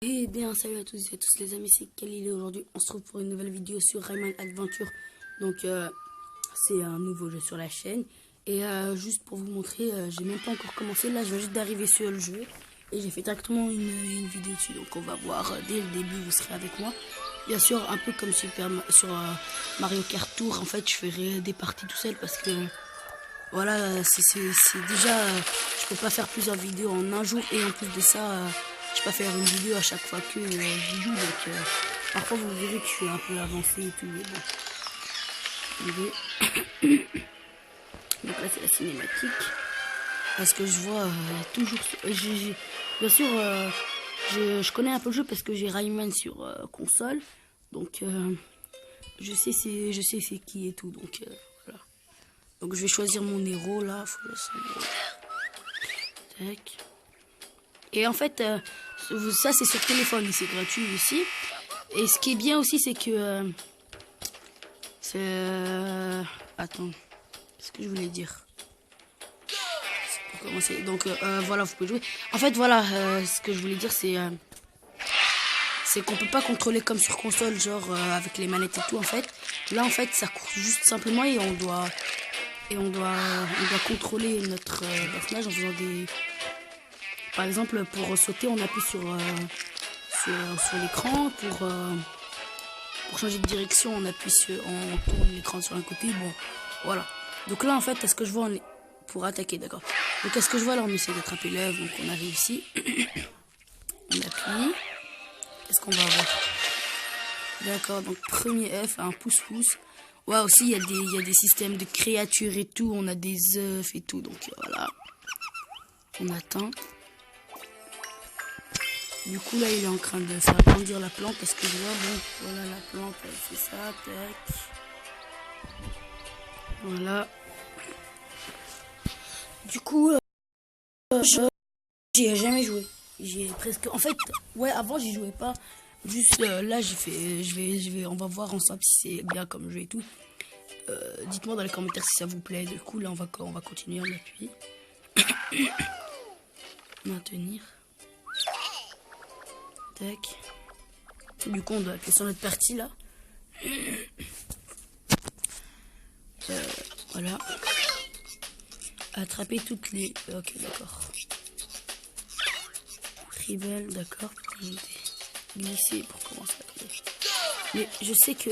Et bien salut à tous et à tous les amis, c'est Khalil et aujourd'hui on se retrouve pour une nouvelle vidéo sur Rayman Adventure. Donc c'est un nouveau jeu sur la chaîne. Et juste pour vous montrer, j'ai même pas encore commencé, là je viens juste d'arriver sur le jeu. Et j'ai fait directement une vidéo dessus, donc on va voir dès le début, vous serez avec moi. Bien sûr, un peu comme sur Mario Kart Tour, en fait je ferai des parties tout seul parce que voilà, c'est déjà, je peux pas faire plusieurs vidéos en un jour et en plus de ça... je peux pas faire une vidéo à chaque fois que je joue, donc parfois vous verrez que je suis un peu avancé et tout, mais bon. Donc là c'est la cinématique, parce que je vois toujours... bien sûr, je connais un peu le jeu parce que j'ai Rayman sur console, donc je sais c'est qui et tout, donc voilà. Donc je vais choisir mon héros là, tac. Et en fait, ça c'est sur téléphone, c'est gratuit aussi. Et ce qui est bien aussi, c'est que... attends, qu'est-ce que je voulais dire? Pour commencer. Donc voilà, vous pouvez jouer. En fait, voilà, ce que je voulais dire, c'est qu'on peut pas contrôler comme sur console, genre avec les manettes et tout, en fait. Là, en fait, ça court juste simplement et on doit contrôler notre personnage en faisant des... Par exemple, pour sauter, on appuie sur l'écran. Pour changer de direction, on tourne l'écran sur un côté. Bon, voilà. Donc là, en fait, est-ce que je vois pour attaquer, d'accord. Donc, est-ce que je vois là, on essaie d'attraper l'œuvre. Donc, on arrive ici. On appuie. Qu'est-ce qu'on va avoir? D'accord, donc premier F, un pouce-pouce. Ouais, aussi, il y a des systèmes de créatures et tout. On a des œufs et tout. Donc, voilà. On attend. Du coup là il est en train de faire grandir la plante parce que je vois, bon voilà la plante elle fait ça, tac. Voilà. Du coup j'y ai jamais joué. J'ai presque... En fait, ouais avant j'y jouais pas. Juste là j'ai fait, on va voir ensemble si c'est bien comme jeu et tout. Dites-moi dans les commentaires si ça vous plaît. Du coup là on va continuer, on appuie. Maintenir. Tac. Du coup, on doit appuyer sur notre partie là. Voilà. Attraper toutes les... Ok, d'accord. Tribal, d'accord. Glisser pour commencer à appuyer. Mais je sais que...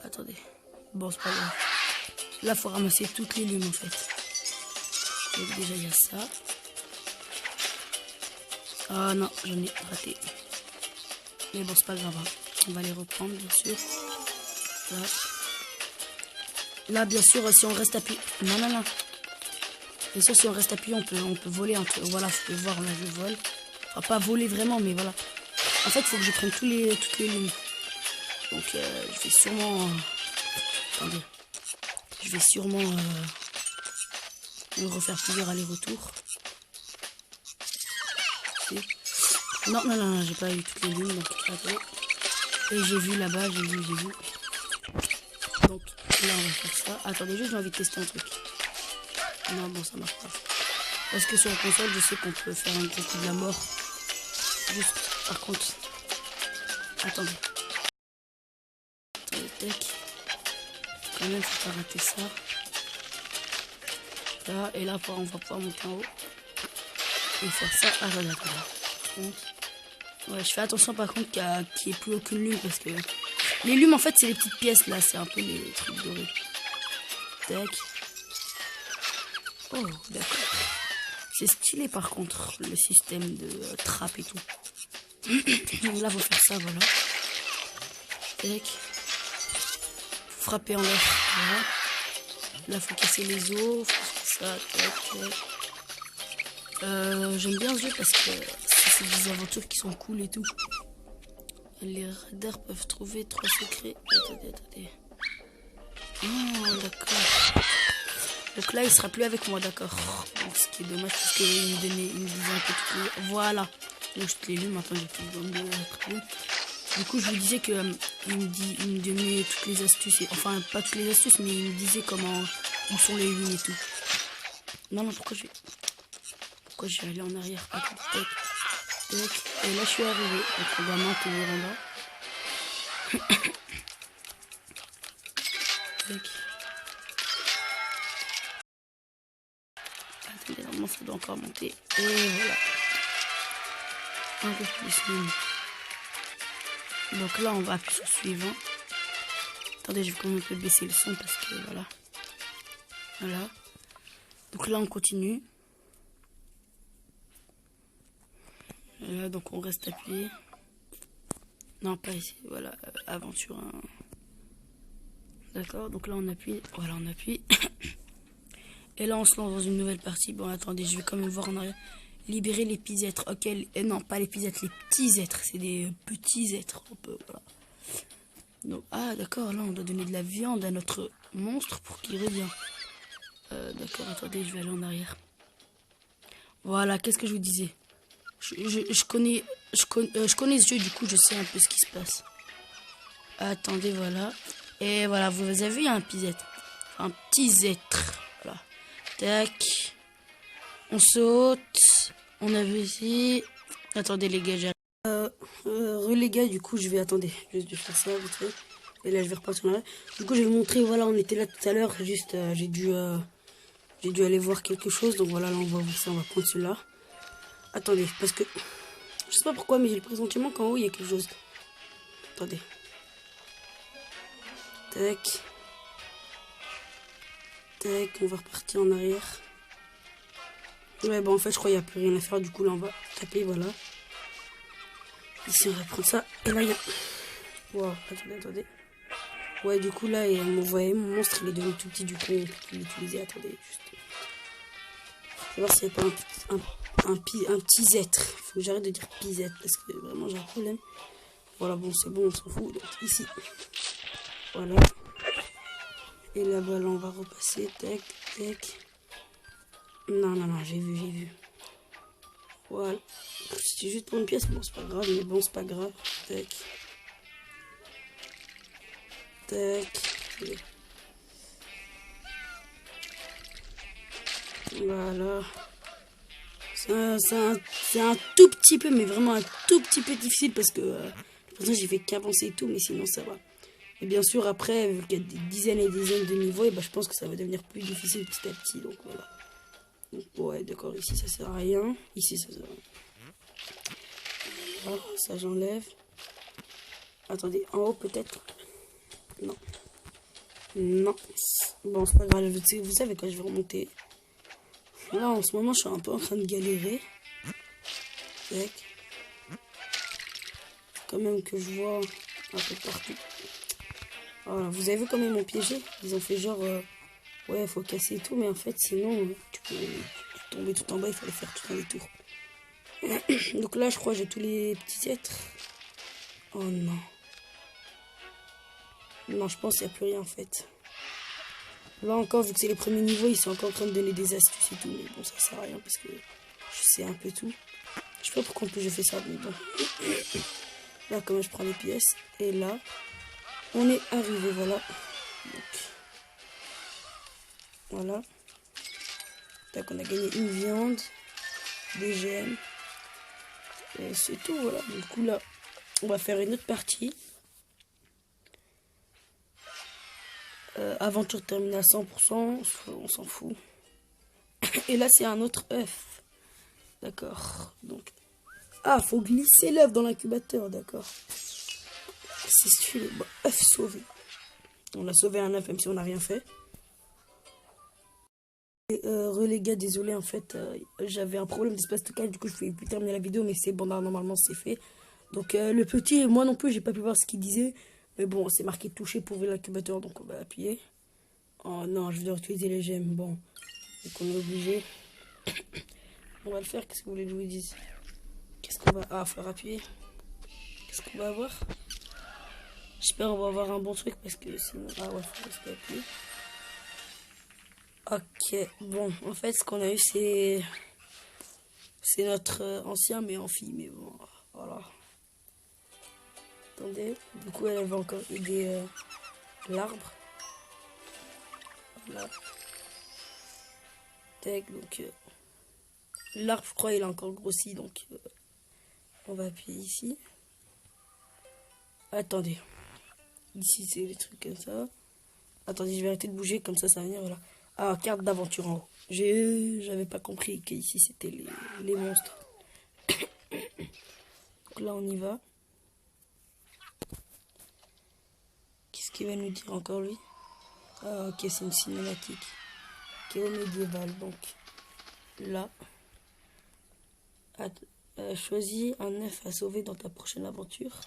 Attendez. Bon, c'est pas grave. Là, faut ramasser toutes les lumes en fait. Donc déjà, il y a ça. Ah non, j'en ai raté. Mais bon, c'est pas grave. Hein. On va les reprendre, bien sûr. Là. Là, bien sûr, si on reste appuyé... Non. Bien sûr, si on reste appuyé, on peut voler un peu. Voilà, vous pouvez voir, là, je vole. Enfin, pas voler vraiment, mais voilà. En fait, il faut que je prenne toutes les lignes. Donc, je vais sûrement... Attendez. Je vais sûrement... refaire plusieurs allers-retours. Non, j'ai pas eu toutes les lignes, donc attendez. Et j'ai vu là-bas, j'ai vu. Donc là, on va faire ça. Attendez, juste j'ai envie de tester un truc. Non, bon, ça marche pas. Parce que sur la console, je sais qu'on peut faire un gros coup de la mort. Juste, par contre... Attendez, tac. Quand même, faut pas rater ça. Là, et là, on va pouvoir monter en haut. Et faire ça. Ah, attendez. Ouais, je fais attention par contre qu'il n'y ait plus aucune lume parce que les lumes en fait c'est les petites pièces là, c'est un peu les trucs dorés. Tac. Oh d'accord. C'est stylé par contre le système de trappe et tout. Là faut faire ça, voilà. Tac. Frapper en l'air. Voilà. Là faut casser les os. Faut faire ça. Tac. J'aime bien ce jeu parce que c'est des aventures qui sont cool et tout. Les radars peuvent trouver 3 secrets. Attendez. Oh, d'accord. Donc là, il sera plus avec moi, d'accord. Donc ce qui est dommage parce qu'il me disait un peu toutes les... Voilà. Donc je te l'ai lu, maintenant j'ai plus besoin de... Du coup, je vous disais que il me donnait toutes les astuces. Enfin, pas toutes les astuces, mais il me disait où sont les lunes et tout. Non, pourquoi je vais aller en arrière? Attends, Et là, je suis arrivé. Donc, on va maintenir en bas. Attendez, normalement, ça doit encore monter. Et voilà. Un peu plus. Donc là, on va appuyer sur suivant. Attendez, je vais quand même un peu baisser le son parce que voilà. Voilà. Donc là, on continue. Et là, donc on reste appuyé. Non, pas ici. Voilà, aventure 1. D'accord, donc là, on appuie. Voilà, on appuie. Et là, on se lance dans une nouvelle partie. Bon, attendez, je vais quand même voir en arrière. Libérer les petits êtres. Ok, non, pas les petits êtres, les petits êtres. C'est des petits êtres. Un peu, voilà. Donc, ah, d'accord, là, on doit donner de la viande à notre monstre pour qu'il revienne. D'accord, attendez, je vais aller en arrière. Voilà, qu'est-ce que je vous disais? Je connais ce jeu, du coup, je sais un peu ce qui se passe. Attendez, voilà. Et voilà, vous avez vu, il y a un petit être. Un petit être. Voilà. Tac. On saute. On a vu ici. Attendez, les gars, j'arrive. Les gars, du coup, je vais attendre. Je vais faire ça vite fait. Et là, je vais repartir en arrière. Du coup, je vais vous montrer. Voilà, on était là tout à l'heure. Juste, j'ai dû aller voir quelque chose. Donc voilà, là, on va voir ça. On va prendre celui-là. Attendez, parce que je sais pas pourquoi, mais j'ai le pressentiment qu'en haut, il y a quelque chose. Attendez. Tac. Tac, on va repartir en arrière. Ouais, bon, en fait, je crois qu'il n'y a plus rien à faire. Du coup, là, on va taper, voilà. Ici, on va prendre ça. Et là, il y a... Wow, attendez. Ouais, du coup, là, vous voyez, mon monstre, il est devenu tout petit. Du coup, on peut plus l'utiliser. Attendez, juste... Je vais voir s'il n'y a pas un petit être. Faut que j'arrête de dire pisette parce que vraiment, j'ai un problème. Voilà, bon, c'est bon, on s'en fout. Donc, ici. Voilà. Et là-bas, là, on va repasser. Tac, tac. Non, j'ai vu. Voilà. C'était juste pour une pièce. Bon, c'est pas grave, mais bon, c'est pas grave. Tac. Tac. Voilà. C'est un tout petit peu, mais vraiment un tout petit peu difficile parce que pour ça j'ai fait qu'avancer et tout, mais sinon ça va. Et bien sûr, après, vu qu'il y a des dizaines et des dizaines de niveaux, et ben, je pense que ça va devenir plus difficile petit à petit. Donc voilà. Donc, ouais, d'accord, ici ça sert à rien. Ici ça sert à rien. Voilà, ça j'enlève. Attendez, en haut peut-être. Non. Bon, c'est pas grave, vous savez quand je vais remonter. Là, en ce moment, je suis un peu en train de galérer. Tac. Quand même que je vois un peu partout. Voilà, vous avez vu comment ils m'ont piégé? Ils ont fait genre, ouais, faut casser et tout, mais en fait, sinon, tu peux tomber tout en bas, il fallait faire tout un détour. Donc là, je crois que j'ai tous les petits êtres. Oh non. Non, je pense qu'il n'y a plus rien en fait. Là encore, vu que c'est les premiers niveaux, ils sont encore en train de donner des astuces et tout, mais bon, ça sert à rien parce que je sais un peu tout. Je sais pas pourquoi en plus je fais ça, mais bon. Là, comment je prends les pièces. Et là, on est arrivé, voilà. Donc, voilà. Tac, on a gagné une viande, des gemmes. Et c'est tout, voilà. Du coup, là, on va faire une autre partie. Aventure terminée à 100%, on s'en fout. Et là, c'est un autre œuf. D'accord. Donc, ah, faut glisser l'œuf dans l'incubateur, d'accord. C'est stylé. Bon, œuf sauvé. On a sauvé un œuf même si on n'a rien fait. Les gars, désolé, en fait, j'avais un problème d'espace stockage, du coup, je pouvais plus terminer la vidéo, mais c'est bon, normalement, c'est fait. Donc, le petit, moi non plus, j'ai pas pu voir ce qu'il disait. Mais bon, c'est marqué toucher pour ouvrir l'incubateur, donc on va appuyer. Oh non, je vais utiliser les gemmes. Bon, donc on est obligé. On va le faire, qu'est-ce que vous voulez que je vous dise? Qu'est-ce qu'on va... Ah, il faudra appuyer. Qu'est-ce qu'on va avoir? J'espère qu'on va avoir un bon truc parce que sinon... Ah ouais, faut rester appuyé. Ok, bon, en fait, ce qu'on a eu, c'est notre ancien, mais amphi, mais bon, voilà. Attendez, du coup, elle avait encore aider l'arbre. Voilà. Tac, donc, l'arbre, je crois, il a encore grossi, donc, On va appuyer ici. Attendez. Ici, c'est les trucs comme ça. Attendez, je vais arrêter de bouger, comme ça va venir, voilà. Ah, carte d'aventure en haut. J'avais pas compris qu'ici, c'était les monstres. Donc là, on y va. Qu'est-ce qu'il va nous dire encore, lui? Ah, ok, c'est une cinématique. Qui est au médiéval, donc. Là. Choisis un œuf à sauver dans ta prochaine aventure.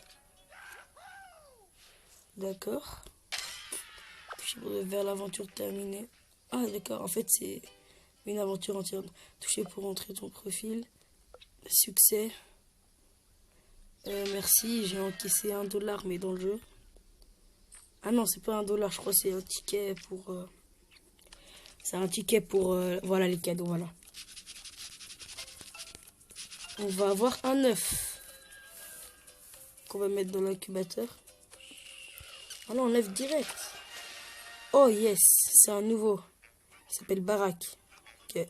D'accord. Toucher vers l'aventure terminée. Ah, d'accord, en fait, c'est une aventure entière. Toucher pour entrer ton profil. Succès. Merci, j'ai encaissé $1, mais dans le jeu. Ah non, c'est pas $1, je crois que c'est un ticket pour... c'est un ticket pour... voilà, les cadeaux, voilà. On va avoir un œuf. Qu'on va mettre dans l'incubateur. Ah non, un œuf direct. Oh yes, c'est un nouveau. Il s'appelle Barak. Ok.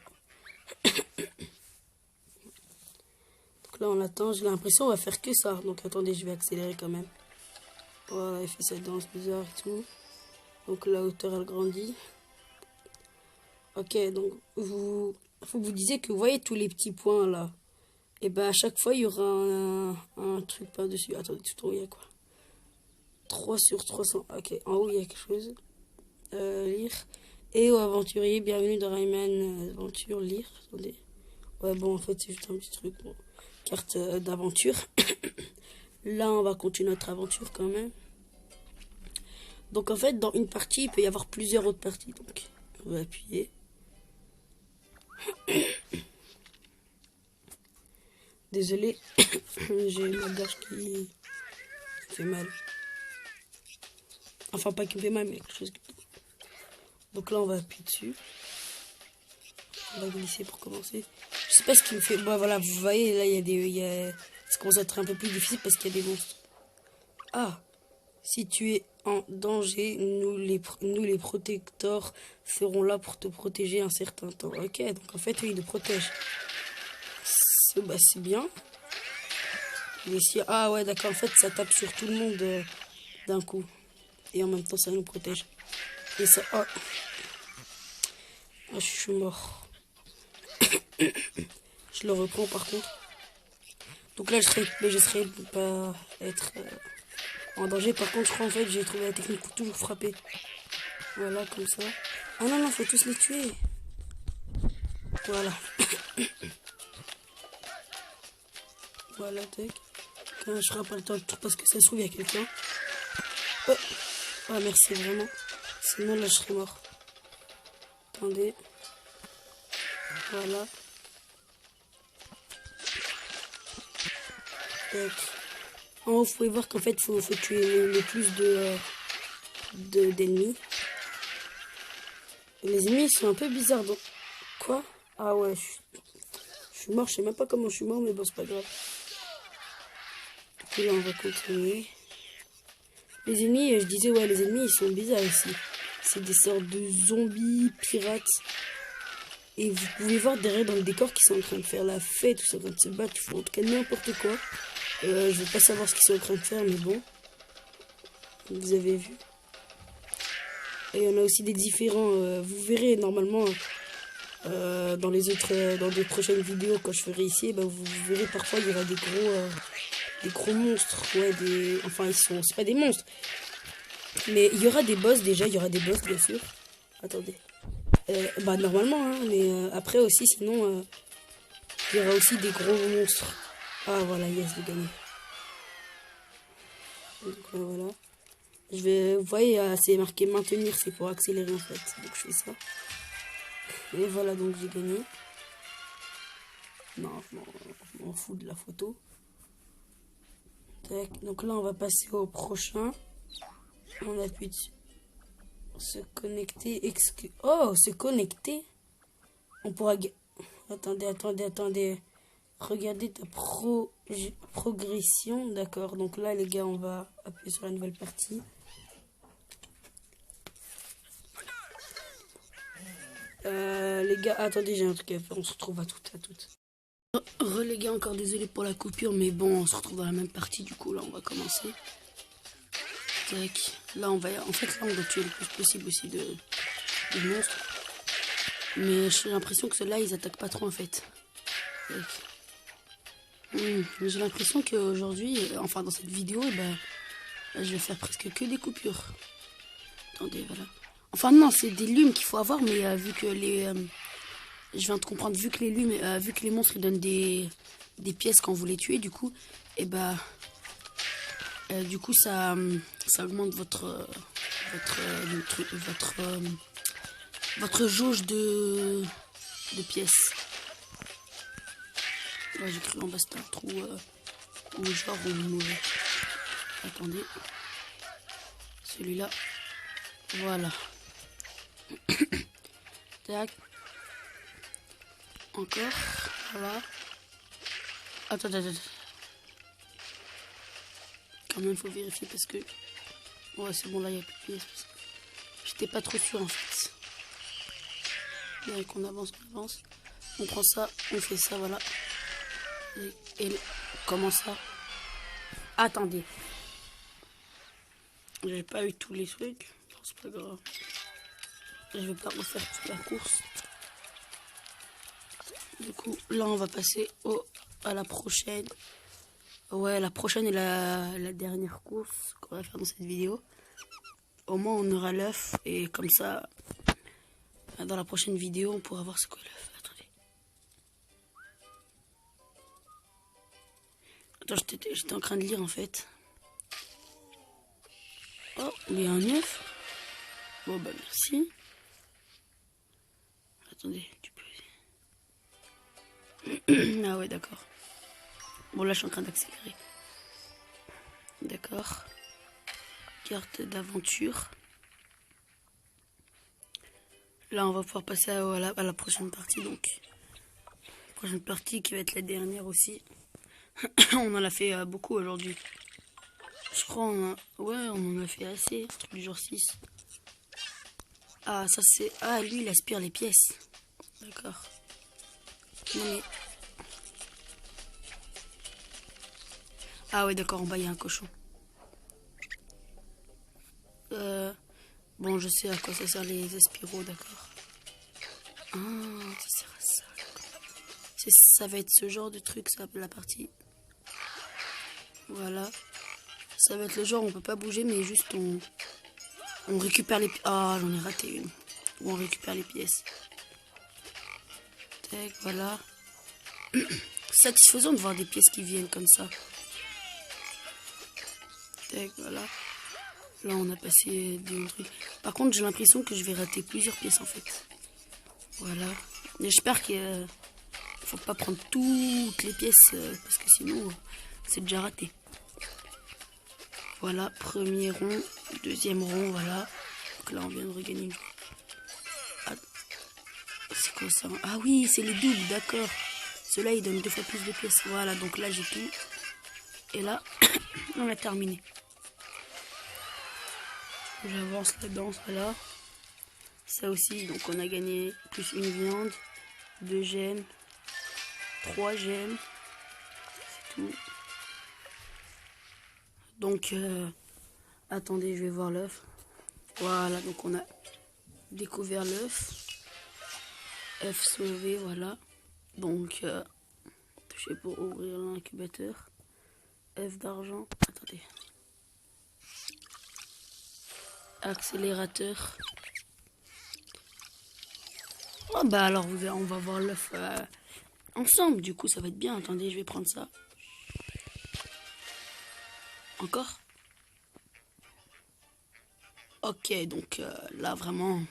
Donc là, on attend. J'ai l'impression qu'on va faire que ça. Donc attendez, je vais accélérer quand même. Voilà, il fait cette danse bizarre et tout. Donc la hauteur, elle grandit. Ok, donc vous disiez que vous voyez tous les petits points là. Et ben à chaque fois, il y aura un truc par-dessus. Attendez, tout en haut, il y a quoi? 3 sur 300. Ok, en haut, il y a quelque chose. Lire. Et aux aventuriers, bienvenue dans Rayman Aventure, lire. Attendez. Ouais, bon, en fait, c'est juste un petit truc. Bon. Carte d'aventure. Là, on va continuer notre aventure quand même. Donc, en fait, dans une partie, il peut y avoir plusieurs autres parties. Donc, on va appuyer. Désolé, j'ai ma gorge qui fait mal. Enfin, pas qui me fait mal, mais quelque chose qui... Donc là, on va appuyer dessus. On va glisser pour commencer. Je sais pas ce qui me fait... Bon, voilà, vous voyez, là, il y a des... Ça commence à être un peu plus difficile parce qu'il y a des monstres. Ah, si tu es en danger, nous les protecteurs seront là pour te protéger un certain temps. Ok, donc en fait, oui, ils nous protègent. C'est bien. Ah ouais, d'accord, en fait, ça tape sur tout le monde d'un coup. Et en même temps, ça nous protège. Et ça... Oh, je suis mort. Je le reprends, par contre. Donc là, je serais pas être en danger. Par contre, je crois, en fait, j'ai trouvé la technique pour toujours frapper. Voilà, comme ça. Ah non, non, faut tous les tuer. Voilà. Voilà, tac. Quand je frappe pas le temps parce que ça se trouve, il y a quelqu'un. Oh. Ah, merci, vraiment. Sinon, là, je serais mort. Attendez. Voilà. Tac. En haut, vous pouvez voir qu'en fait, faut tuer le plus d'ennemis. Les ennemis sont un peu bizarres. Donc... Quoi? Ah ouais, je suis mort. Je sais même pas comment je suis mort, mais bon, c'est pas grave. Du coup, là, on va continuer. Les ennemis, je disais, ouais, les ennemis, ils sont bizarres ici. C'est des sortes de zombies, pirates. Et vous pouvez voir derrière dans le décor qu'ils sont en train de faire la fête, ils sont en train de se battre, ils font en tout cas n'importe quoi. Je vais pas savoir ce qu'ils sont en train de faire, mais bon. Vous avez vu. Et il y en a aussi des différents. Vous verrez normalement dans des prochaines vidéos quand je ferai ici, bah, vous verrez parfois il y aura des gros monstres. Ouais, enfin c'est pas des monstres. Mais il y aura des boss déjà, il y aura des boss bien sûr. Attendez. Bah normalement, hein, mais après aussi sinon il y aura aussi des gros monstres. Ah voilà, yes, j'ai gagné. Donc voilà. Vous voyez, c'est marqué maintenir, c'est pour accélérer en fait. Donc je fais ça. Et voilà, donc j'ai gagné. Non, je m'en fous de la photo. Tac. Donc là, on va passer au prochain. On appuie dessus. Se connecter. Oh, se connecter. On pourra... Attendez. Regardez ta progression. D'accord. Donc là, les gars, on va appuyer sur la nouvelle partie. Les gars, attendez, j'ai un truc à faire. On se retrouve à toutes. Les gars, encore désolé pour la coupure, mais bon, on se retrouve dans la même partie, du coup, là, on va commencer. Tac. Là, on va tuer le plus possible aussi de monstres. Mais j'ai l'impression que ceux-là, ils attaquent pas trop, en fait. J'ai l'impression qu'aujourd'hui, enfin, dans cette vidéo, je vais faire presque que des coupures. Attendez, voilà. Enfin, non, c'est des lumes qu'il faut avoir, mais vu que les... je viens de comprendre, vu que les monstres, ils donnent des pièces quand vous les tuez, du coup, du coup, ça augmente votre jauge de pièces. Là, j'ai cru en bas, c'était un trou où genre on est mauvais. Attendez. Celui-là. Voilà. Tac. Encore. Voilà. Attends. Quand même, faut vérifier parce que... Ouais, c'est bon, là, il n'y a plus de pièces. J'étais pas trop sûr, en fait. Donc, on avance. On prend ça, on fait ça, voilà. Et comment ça? Attendez. J'ai pas eu tous les trucs. C'est pas grave. Je vais pas refaire toute la course. Du coup, là, on va passer à la prochaine. Ouais, la prochaine est la dernière course qu'on va faire dans cette vidéo. Au moins, on aura l'œuf. Et comme ça, dans la prochaine vidéo, on pourra voir ce qu'est l'œuf. Attends, j'étais en train de lire, en fait. Oh, il y a un œuf. Bon, bah, merci. Attendez, tu peux... Ah ouais, d'accord. Bon, là, je suis en train d'accélérer. D'accord. Carte d'aventure. Là, on va pouvoir passer à la prochaine partie, donc. Prochaine partie qui va être la dernière aussi. On en a fait beaucoup aujourd'hui. Je crois ouais, on en a fait assez. Truc du jour 6. Ah, ça c'est... Ah, lui, il aspire les pièces. D'accord. Non, mais... Ah ouais, d'accord, en bas, il y a un cochon. Bon, je sais à quoi ça sert les aspiros, d'accord. Ah, ça sert à ça, d'accord. Ça va être ce genre de truc, ça, la partie. Voilà. Ça va être le genre, on peut pas bouger, mais juste on récupère les pièces. Ah, j'en ai raté une. Où on récupère les pièces. Tac, voilà. Satisfaisant de voir des pièces qui viennent comme ça. Tac, voilà. Là, on a passé des trucs. Par contre, j'ai l'impression que je vais rater plusieurs pièces, en fait. Voilà. J'espère qu'il faut pas prendre toutes les pièces, parce que sinon, c'est déjà raté. Voilà, premier rond, deuxième rond, voilà. Donc là, on vient de regagner. Ah, c'est quoi ça? Ah oui, c'est les doubles, d'accord. Ceux-là, ils donnent 2 fois plus de pièces. Voilà, donc là, j'ai tout. Et là, on a terminé. J'avance là-dedans, voilà. Ça aussi, donc on a gagné plus une viande, 2 gemmes, 3 gemmes. C'est tout. Donc, attendez, je vais voir l'œuf. Voilà, donc on a découvert l'œuf. œuf sauvé, voilà. Donc, toucher pour ouvrir l'incubateur. œuf d'argent. Attendez. Accélérateur. Oh bah alors on va voir l'œuf ensemble. Du coup, ça va être bien. Attendez, je vais prendre ça. Encore. Ok, donc là vraiment,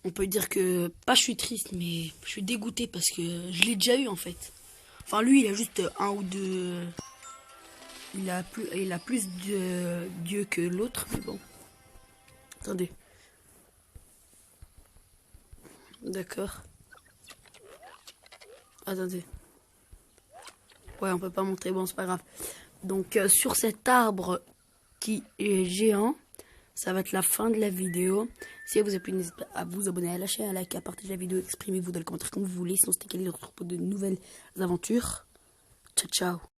on peut dire que, pas je suis triste, mais je suis dégoûté parce que je l'ai déjà eu en fait. Enfin lui, il a juste un ou deux, il a plus de dieux que l'autre, mais bon. Attendez. D'accord. Attendez. Ouais, on peut pas montrer, bon c'est pas grave. Donc sur cet arbre qui est géant, ça va être la fin de la vidéo. Si vous avez plu, n'hésitez pas à vous abonner, à lâcher un like, à partager la vidéo, exprimez-vous dans les commentaires comme vous voulez. Sinon, c'était Kelly, on se retrouve pour de nouvelles aventures. Ciao, ciao.